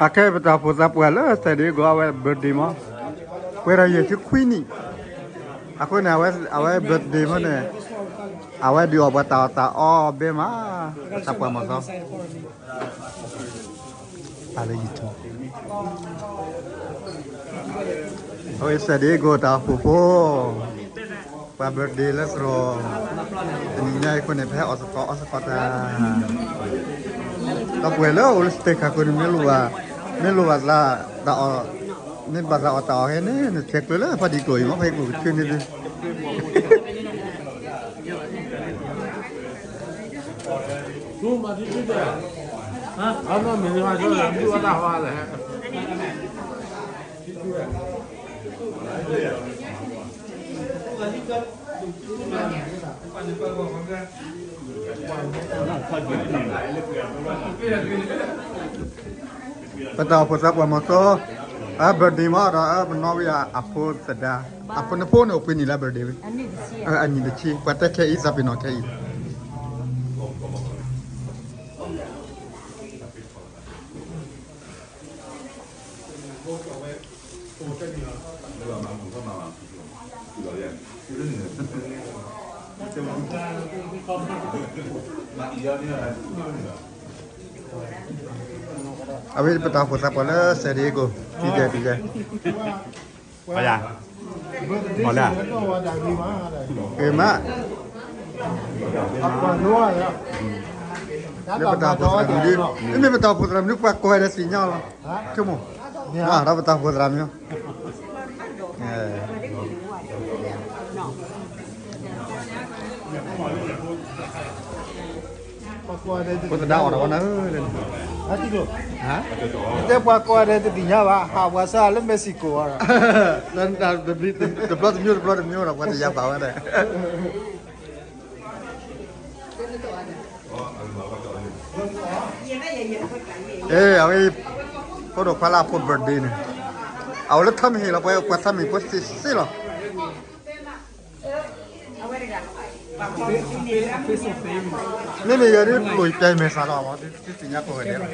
Akhirnya betul pusat puasa tadi gua awal birthday mah, kue raya itu Queenie. Aku nih awal birthday mana? Awal di obat tahu oh be mah, siapa masuk? Ada itu. Oh tadi gua tahu pupu, pas birthday lah seru. Ininya aku nih pihak osok tak boleh lah ulas tek aku ni melu lah tak ni bahasa otak ni cek lah apa dikoi mah baik betul ni tu. Tu mati tu dah. Hah? Apa minum aja lah, tu ada apa lah? Betul pusat puasa birthday mah ada menawia apa sedar apa ni pun opini lah birthday. Ani deci, pada kei tapi nak kei. Habis petang pusat pada seri go tiga. Ayah. Mana? Mak. Dia petang pusat ini petang pusat ni pak kau ada sinyal. Cuma. Dah petang pusat ni. Kau tahu orang mana? Hati tu. Hah? Kita buat kau ada tu dinya bah, Hawaasa le Mexico orang. Dan the blood new orang kata yang bawa ada. Awi kau dok pala pun birthday ni. Awalnya tham hi lah, buat tham hi, buat sih lah. Ni ya ni luar biasa mesra awak tu sinya kau ada.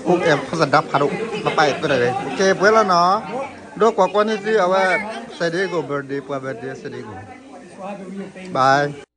Oke, sedap haruk lepas itu deh. Oke, boleh lah no. Dok kau ni sih awak sedih go birthday, buat birthday sedih go. Bye.